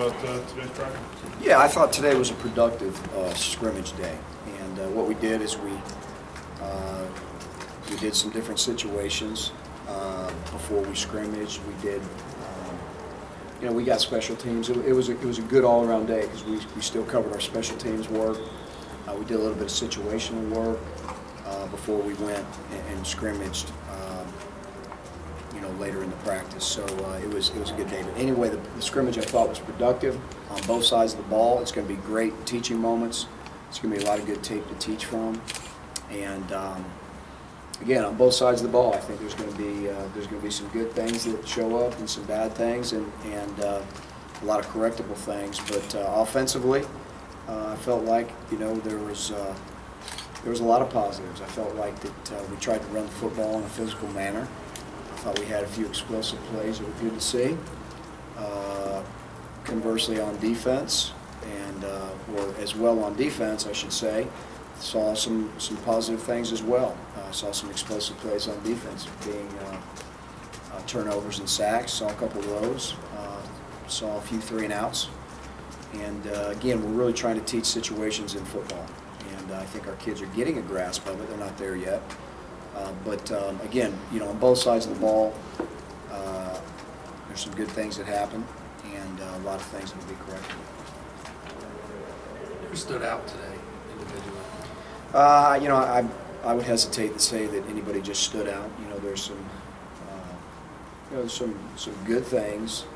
About today's practice? Yeah, I thought today was a productive scrimmage day, and what we did is we did some different situations before we scrimmaged. We did, we got special teams. It was a good all-around day because we still covered our special teams work. We did a little bit of situational work before we went and scrimmaged. Later in the practice, so it was a good day. But anyway, the scrimmage I thought was productive on both sides of the ball. It's going to be great teaching moments. It's going to be a lot of good tape to teach from, and again, on both sides of the ball, I think there's going to be some good things that show up and some bad things, and a lot of correctable things. But offensively, I felt like there was a lot of positives. I felt like that we tried to run the football in a physical manner. I thought we had a few explosive plays that were good to see. Conversely, on defense, or as well on defense, I should say, saw some positive things as well. Saw some explosive plays on defense, being turnovers and sacks. Saw a couple of those. Saw a few 3-and-outs. And again, we're really trying to teach situations in football. And I think our kids are getting a grasp of it. They're not there yet. But again, on both sides of the ball, there's some good things that happen, and a lot of things that will be corrected. Who stood out today individually? I would hesitate to say that anybody just stood out. There's some good things,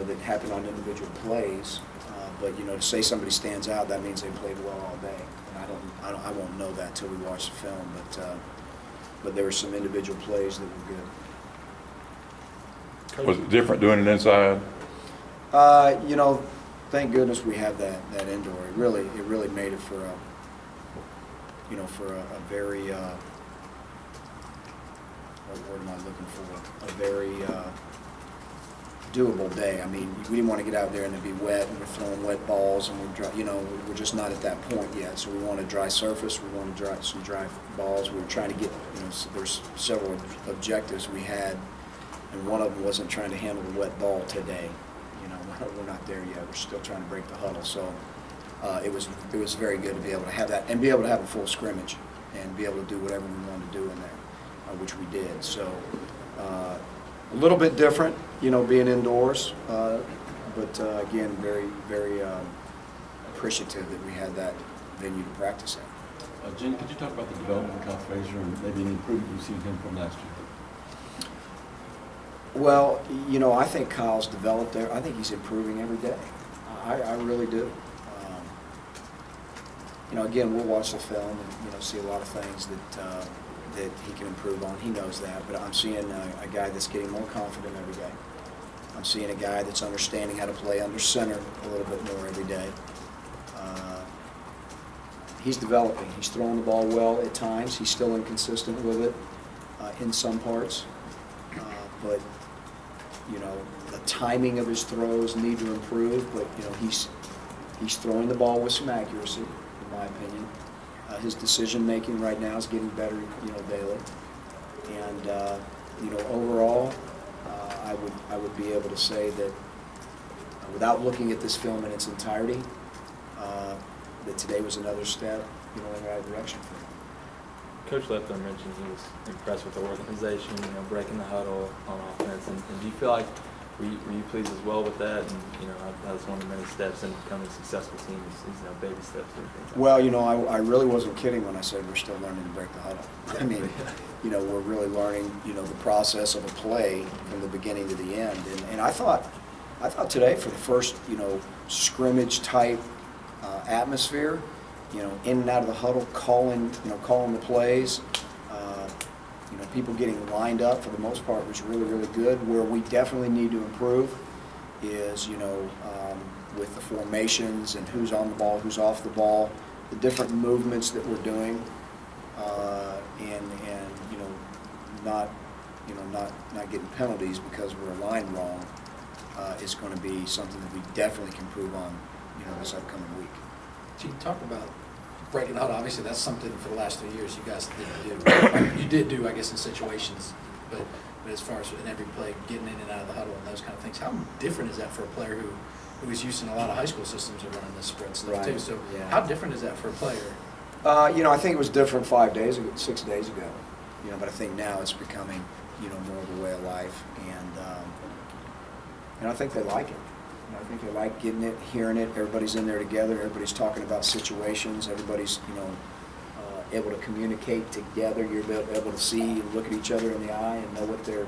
that happen on individual plays. But to say somebody stands out, that means they played well all day. And I won't know that till we watch the film. But there were some individual plays that were good. Was it different doing it inside? Thank goodness we have that indoor. It really made it for a very what word am I looking for? A very doable day. I mean, we didn't want to get out there and it'd be wet, and we're throwing wet balls, and we're just not at that point yet. So we want a dry surface. We want some dry balls. We were trying to get, there's several objectives we had, and one of them wasn't trying to handle the wet ball today. We're not there yet. We're still trying to break the huddle. So it was very good to be able to have that and be able to have a full scrimmage and be able to do whatever we wanted to do in there, which we did. So. A little bit different, being indoors, but again, very, very appreciative that we had that venue to practice at. Gene, could you talk about the development of Kyle Frazier and maybe any improvement you've seen him from last year? Well, I think Kyle's developed there. I think he's improving every day. I really do. Again, we'll watch the film and see a lot of things that he can improve on. He knows that, but I'm seeing a guy that's getting more confident every day. I'm seeing a guy that's understanding how to play under center a little bit more every day. He's developing. He's throwing the ball well at times. He's still inconsistent with it in some parts, but the timing of his throws need to improve. But he's throwing the ball with some accuracy, in my opinion. His decision-making right now is getting better, daily, and overall, I would be able to say that without looking at this film in its entirety, that today was another step, in the right direction for him. Coach Lefler mentioned he was impressed with the organization, breaking the huddle on offense, and do you feel like were you pleased as well with that? And that was one of the many steps in becoming a successful team. Is baby steps. Well, I really wasn't kidding when I said we're still learning to break the huddle. I mean, we're really learning, the process of a play from the beginning to the end. And I thought today for the first, scrimmage type atmosphere, in and out of the huddle, calling the plays. People getting lined up for the most part was really, really good. Where we definitely need to improve is, with the formations and who's on the ball, who's off the ball, the different movements that we're doing, and not getting penalties because we're aligned wrong is going to be something that we definitely can improve on, this upcoming week. Gene, talk about breaking out. Obviously, that's something for the last 3 years you guys didn't do. You did do, I guess, in situations, but but as far as in every play, getting in and out of the huddle and those kind of things, how different is that for a player who is used in a lot of high school systems of running this spread stuff too? Right, So yeah. how different is that for a player? I think it was different 6 days ago, but I think now it's becoming, more of a way of life, and I think they like it. I think they like getting it, hearing it. Everybody's in there together. Everybody's talking about situations. Everybody's, able to communicate together. You're able to see and look at each other in the eye and know what their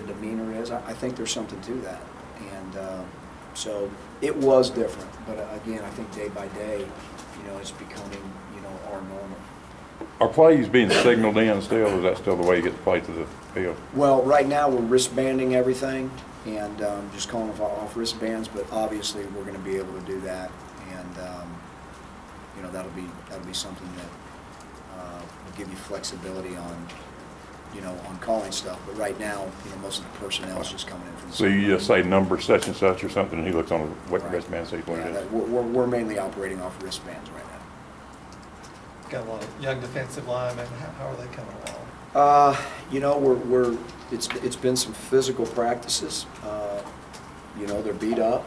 demeanor is. I think there's something to that, and so it was different. But again, I think day by day, it's becoming, our normal. Are plays being signaled in still, or is that still the way you get the play to the field? Well, right now we're wristbanding everything and just calling off wristbands, but obviously we're going to be able to do that, and that'll be something that will give you flexibility on on calling stuff. But right now, most of the personnel is just coming in from the So you just say number such and such or something, and he looks on the Right. wristband and sees what it Yeah, is. we're mainly operating off wristbands right now. Got a lot of young defensive linemen. How are they coming along? It's been some physical practices. They're beat up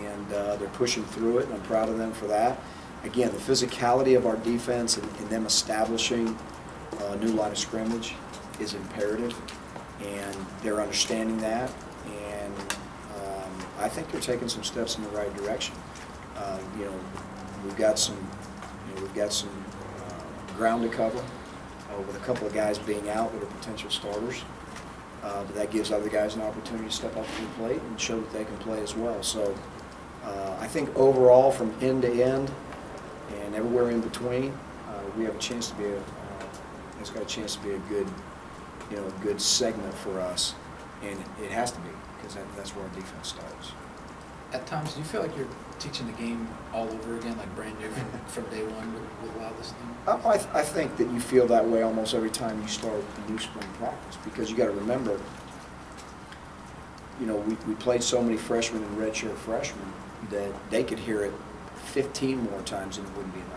and they're pushing through it, and I'm proud of them for that. Again, the physicality of our defense and them establishing a new line of scrimmage is imperative, and they're understanding that, and I think they're taking some steps in the right direction. We've got some ground to cover with a couple of guys being out that are potential starters, but that gives other guys an opportunity to step up to the plate and show that they can play as well. So I think overall, from end to end and everywhere in between, we have a chance to be it's got a chance to be a good segment for us, and it has to be, because that's where our defense starts. At times, do you feel like you're teaching the game all over again, like brand new from day one with a lot of this thing? I think that you feel that way almost every time you start a new spring practice, because you got to remember, we played so many freshmen and redshirt freshmen that they could hear it 15 more times and it wouldn't be enough.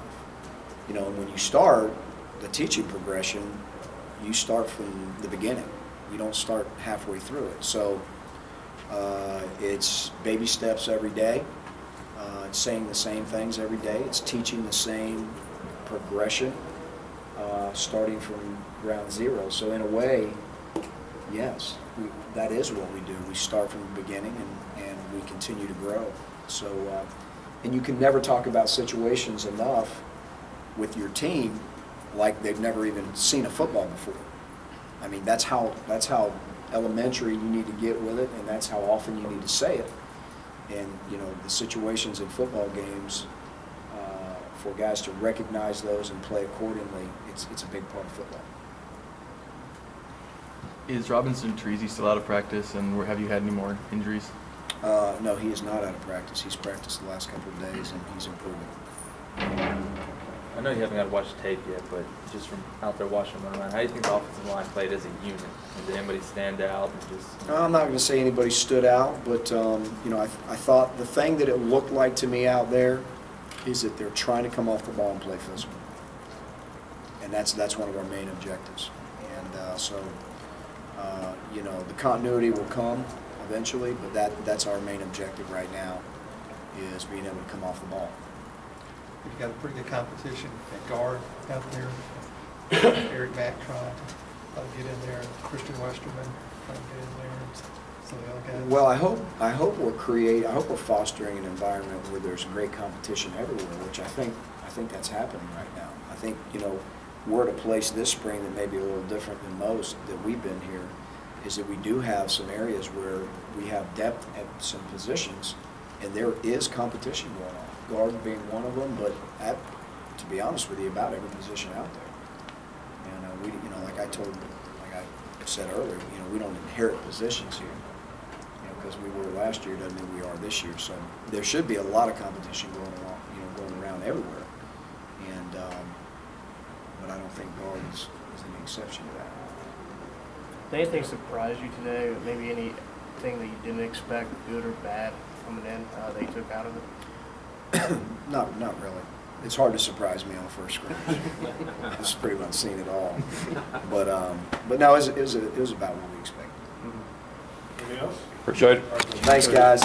And when you start the teaching progression, you start from the beginning. You don't start halfway through it. So it's baby steps every day. It's saying the same things every day. It's teaching the same progression, starting from ground zero. So in a way, yes, that is what we do. We start from the beginning and we continue to grow. So, and you can never talk about situations enough with your team like they've never even seen a football before. I mean, that's how elementary you need to get with it, and that's how often you need to say it. And the situations in football games, for guys to recognize those and play accordingly, it's a big part of football. Is Robinson Treasy still out of practice, and have you had any more injuries? No, he is not out of practice. He's practiced the last couple of days, and he's improving. I know you haven't got to watch tape yet, but just from out there watching them around, how do you think the offensive line played as a unit? Did anybody stand out? And just, I'm not going to say anybody stood out, but I thought the thing that it looked like to me out there is that they're trying to come off the ball and play physical, and that's one of our main objectives. And so the continuity will come eventually, but that's our main objective right now, is being able to come off the ball. You've got a pretty good competition at guard out there. Eric Mack trying to get in there, Christian Westerman trying to get in there, and some of the other guys. Well, I hope we're fostering an environment where there's great competition everywhere, which I think that's happening right now. I think we're at a place this spring that may be a little different than most that we've been here, is that we do have some areas where we have depth at some positions, and there is competition going on. Guard being one of them, but to be honest with you, about every position out there. And we, like I said earlier, we don't inherit positions here. Because we were last year doesn't mean we are this year. So there should be a lot of competition going around everywhere. And but I don't think guard is any exception to that. Did anything surprise you today? Or maybe anything that you didn't expect, good or bad, coming in, that you took out of it? Not really. It's hard to surprise me on first scrimmage. It's pretty much seen it all. But no, it was about what we expected. Appreciate it. Thanks, guys.